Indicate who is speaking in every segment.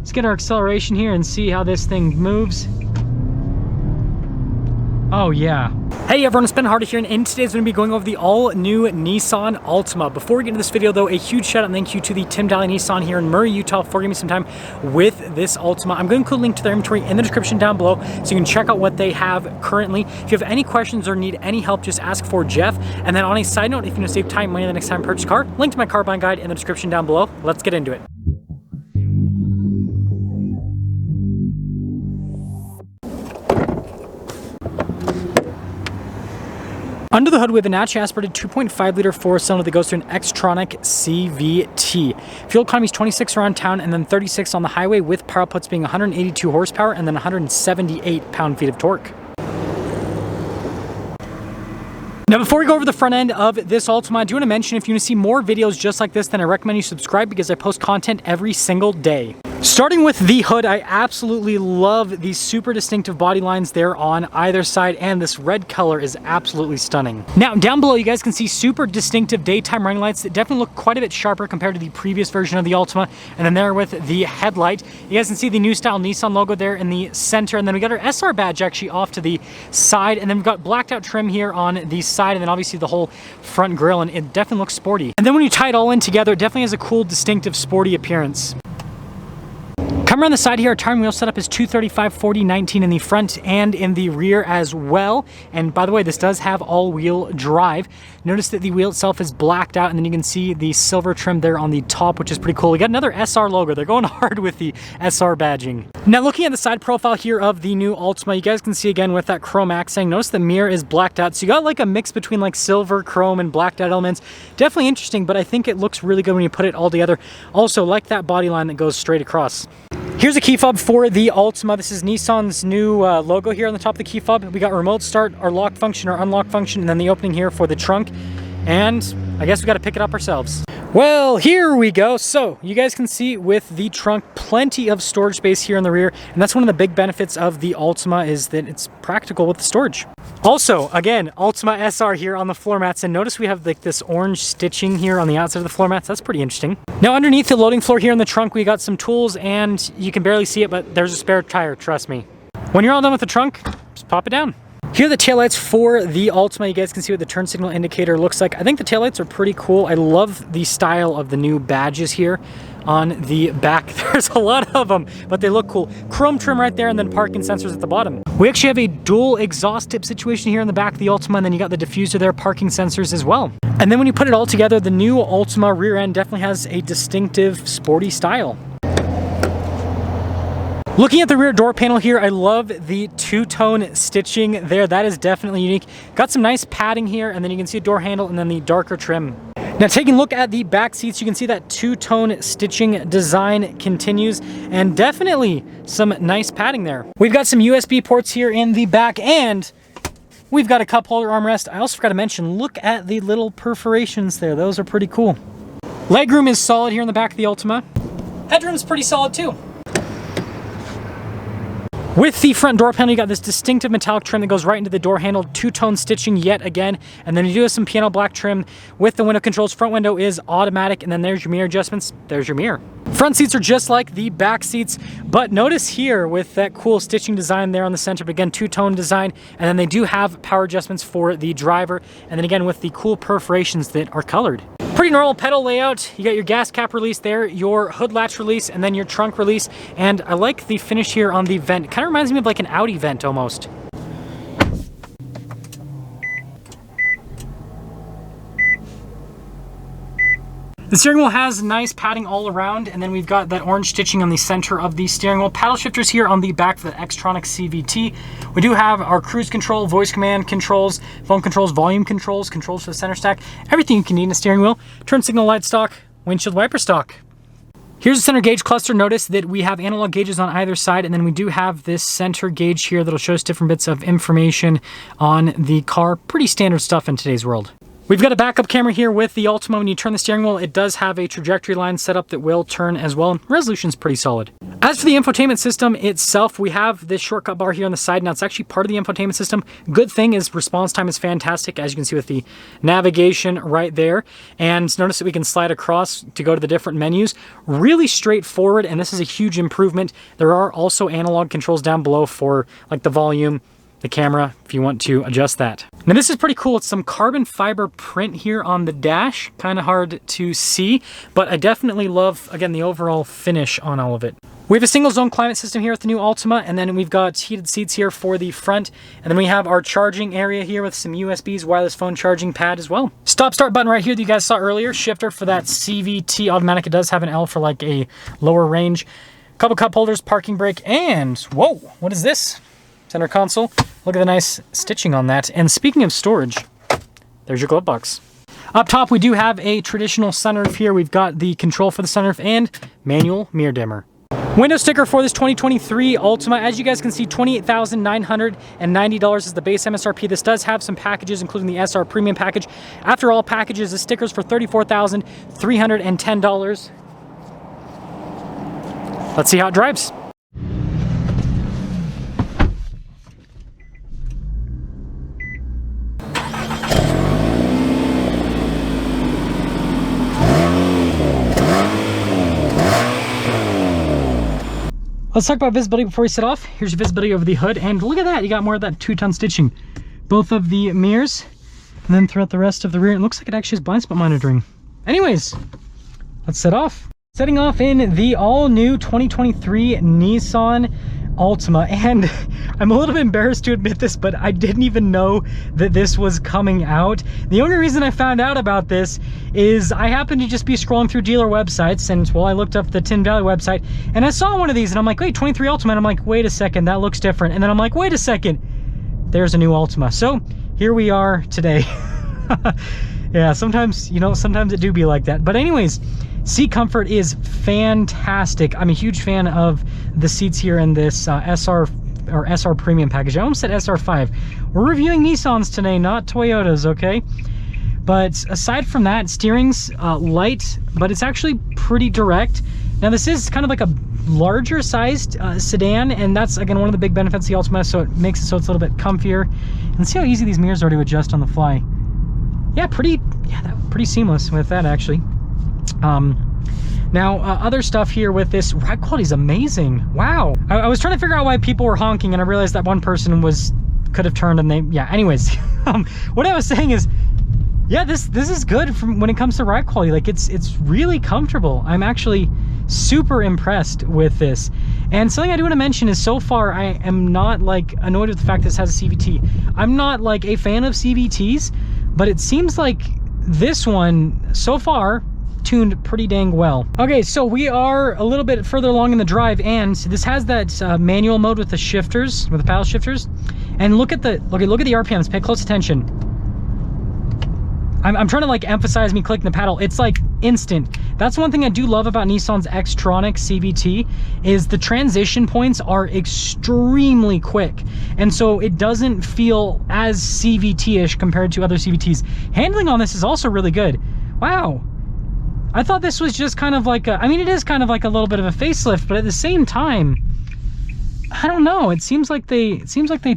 Speaker 1: Let's get our acceleration here and see how this thing moves. Oh yeah. Hey everyone, it's Ben Hardy here, and in today's going to be going over the all-new Nissan Altima. Before we get into this video though, a huge shout out and thank you to the Tim Daly Nissan here in Murray, Utah for giving me some time with this Altima. I'm going to include a link to their inventory in the description down below so you can check out what they have currently. If you have any questions or need any help, just ask for Jeff. And then on a side note, if you want to save time and money the next time you purchase a car, link to my car buying guide in the description down below. Let's get into it. Under the hood, we have a naturally aspirated 2.5 liter four-cylinder that goes through an Xtronic CVT. Fuel economy is 26 around town and then 36 on the highway, with power outputs being 182 horsepower and then 178 pound-feet of torque. Now, before we go over the front end of this Altima, I do want to mention if you want to see more videos just like this, then I recommend you subscribe because I post content every single day. Starting with the hood, I absolutely love these super distinctive body lines there on either side, and this red color is absolutely stunning. Now, down below, you guys can see super distinctive daytime running lights that definitely look quite a bit sharper compared to the previous version of the Altima. And then there with the headlight, you guys can see the new style Nissan logo there in the center, and then we got our SR badge actually off to the side, and then we've got blacked out trim here on the side, and then obviously the whole front grille, and it definitely looks sporty. And then when you tie it all in together, it definitely has a cool, distinctive, sporty appearance. Come around the side here, our tire and wheel setup is 235/40/19 in the front and in the rear as well. And by the way, this does have all-wheel drive. Notice that the wheel itself is blacked out, and then you can see the silver trim there on the top, which is pretty cool. We got another SR logo. They're going hard with the SR badging. Now, looking at the side profile here of the new Altima, you guys can see again with that chrome accent. Notice the mirror is blacked out. So you got like a mix between like silver, chrome, and blacked out elements. Definitely interesting, but I think it looks really good when you put it all together. Also, like that body line that goes straight across. Here's a key fob for the Altima. This is Nissan's new logo here on the top of the key fob. We got remote start, our lock function, our unlock function, and then the opening here for the trunk. And I guess we got to pick it up ourselves. Well, here we go. So you guys can see with the trunk, plenty of storage space here in the rear. And that's one of the big benefits of the Altima, is that it's practical with the storage. Also, again, Altima SR here on the floor mats, and notice we have like this orange stitching here on the outside of the floor mats. That's pretty interesting. Now, underneath the loading floor here in the trunk, we got some tools, and you can barely see it, but there's a spare tire, trust me. When you're all done with the trunk, just pop it down. Here are the taillights for the Altima. You guys can see what the turn signal indicator looks like. I think the taillights are pretty cool. I love the style of the new badges here on the back. There's a lot of them, but they look cool. Chrome trim right there, and then parking sensors at the bottom. We actually have a dual exhaust tip situation here in the back of the Altima, and then you got the diffuser there, parking sensors as well. And then when you put it all together, the new Altima rear end definitely has a distinctive sporty style. Looking at the rear door panel here, I love the two-tone stitching there. That is definitely unique. Got some nice padding here, and then you can see a door handle and then the darker trim. Now, taking a look at the back seats, you can see that two-tone stitching design continues, and definitely some nice padding there. We've got some USB ports here in the back, and we've got a cup holder armrest. I also forgot to mention, look at the little perforations there. Those are pretty cool. Legroom is solid here in the back of the Altima. Headroom's pretty solid too. With the front door panel, you got this distinctive metallic trim that goes right into the door handle, two-tone stitching yet again, and then you do have some piano black trim with the window controls. Front window is automatic, and then there's your mirror adjustments. There's your mirror. Front seats are just like the back seats, but notice here with that cool stitching design there on the center, but again, two-tone design, and then they do have power adjustments for the driver, and then again with the cool perforations that are colored. Pretty normal pedal layout. You got your gas cap release there, your hood latch release, and then your trunk release. And I like the finish here on the vent. Kind of reminds me of like an Audi vent almost. The steering wheel has nice padding all around, and then we've got that orange stitching on the center of the steering wheel. Paddle shifters here on the back for the Xtronic CVT. We do have our cruise control, voice command controls, phone controls, volume controls, controls for the center stack, everything you can need in a steering wheel. Turn signal light stock, windshield wiper stock. Here's the center gauge cluster. Notice that we have analog gauges on either side, and then we do have this center gauge here that'll show us different bits of information on the car. Pretty standard stuff in today's world. We've got a backup camera here with the Altima. When you turn the steering wheel, it does have a trajectory line set up that will turn as well. Resolution's pretty solid. As for the infotainment system itself, we have this shortcut bar here on the side. Now, it's actually part of the infotainment system. Good thing is response time is fantastic, as you can see with the navigation right there. And notice that we can slide across to go to the different menus. Really straightforward, and this is a huge improvement. There are also analog controls down below for like the volume, the camera, if you want to adjust that. Now this is pretty cool. It's some carbon fiber print here on the dash. Kind of hard to see, but I definitely love, again, the overall finish on all of it. We have a single zone climate system here with the new Altima, and then we've got heated seats here for the front, and then we have our charging area here with some USBs, wireless phone charging pad as well. Stop start button right here that you guys saw earlier. Shifter for that CVT automatic. It does have an L for like a lower range. Couple cup holders, parking brake, and whoa, what is this? Center console. Look at the nice stitching on that. And speaking of storage, there's your glove box. Up top, we do have a traditional sunroof here. We've got the control for the sunroof and manual mirror dimmer. Window sticker for this 2023 Altima. As you guys can see, $28,990 is the base MSRP. This does have some packages, including the SR Premium package. After all packages, the stickers for $34,310. Let's see how it drives. Let's talk about visibility before we set off. Here's your visibility over the hood, and look at that, you got more of that two-ton stitching. Both of the mirrors, and then throughout the rest of the rear, it looks like it actually has blind spot monitoring. Anyways, let's set off. Setting off in the all-new 2023 Nissan Altima, and I'm a little bit embarrassed to admit this, but I didn't even know that this was coming out. The only reason I found out about this is I happened to just be scrolling through dealer websites, and well, I looked up the Tin Valley website, and I saw one of these, and I'm like, wait, 23 Altima, and I'm like, wait a second, that looks different, and then I'm like, wait a second, there's a new Altima. So here we are today. Yeah, sometimes, you know, sometimes it do be like that. But anyways, seat comfort is fantastic. I'm a huge fan of the seats here in this SR Premium package. I almost said SR5. We're reviewing Nissans today, not Toyotas, okay? But aside from that, steering's light, but it's actually pretty direct. Now this is kind of like a larger sized sedan, and that's again one of the big benefits of the Altima, so it makes it so it's a little bit comfier. And see how easy these mirrors are to adjust on the fly. Yeah, pretty seamless with that actually. Now, other stuff here with this, ride quality is amazing. Wow. I was trying to figure out why people were honking, and I realized that one person could have turned, and they, yeah, anyways. What I was saying is, yeah, this is good from when it comes to ride quality. Like, it's really comfortable. I'm actually super impressed with this. And something I do want to mention is, so far, I am not, like, annoyed with the fact this has a CVT. I'm not, like, a fan of CVTs, but it seems like this one, so far, tuned pretty dang well. Okay, so we are a little bit further along in the drive, and this has that manual mode with the shifters, with the paddle shifters. And look at the RPMs. Pay close attention. I'm trying to like emphasize me clicking the paddle. It's like instant. That's one thing I do love about Nissan's Xtronic CVT is the transition points are extremely quick. And so it doesn't feel as CVT-ish compared to other CVTs. Handling on this is also really good. Wow. I thought this was just kind of like I mean, it is kind of like a little bit of a facelift, but at the same time, I don't know. It seems like they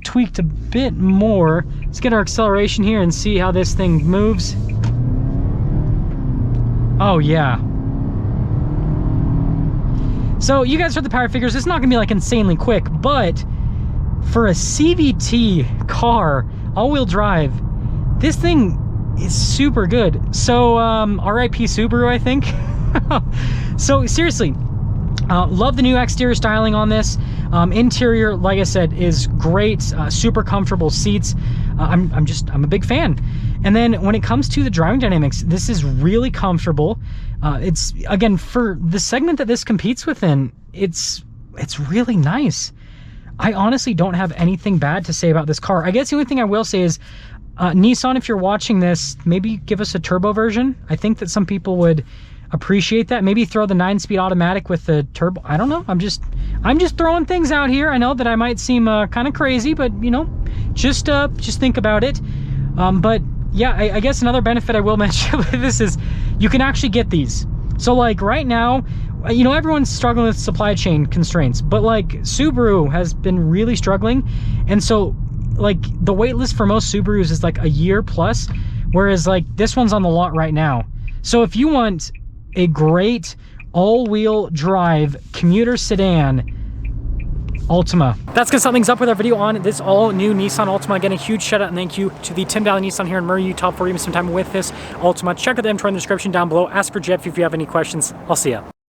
Speaker 1: tweaked a bit more. Let's get our acceleration here and see how this thing moves. Oh yeah. So you guys heard the power figures. It's not gonna be like insanely quick, but for a CVT car, all-wheel drive, this thing is super good. So RIP Subaru, I think. So seriously, love the new exterior styling on this. Interior, like I said, is great. Super comfortable seats. I'm a big fan. And then when it comes to the driving dynamics, this is really comfortable. It's, again, for the segment that this competes within, it's really nice. I honestly don't have anything bad to say about this car. I guess the only thing I will say is, Nissan, if you're watching this, maybe give us a turbo version. I think that some people would appreciate that. Maybe throw the 9-speed automatic with the turbo. I don't know. I'm just throwing things out here. I know that I might seem kind of crazy, but you know, just think about it. But yeah, I guess another benefit I will mention with this is you can actually get these. So like right now, you know, everyone's struggling with supply chain constraints, but like Subaru has been really struggling. And so like the wait list for most Subarus is like a year plus, whereas like this one's on the lot right now. So if you want a great all-wheel drive commuter sedan, Altima. That's gonna sum things up with our video on this all-new Nissan Altima. Again, a huge shout out and thank you to the Tim Daly Nissan here in Murray, Utah for giving me some time with this Altima. Check out the info in the description down below. Ask for Jeff if you have any questions. I'll see ya.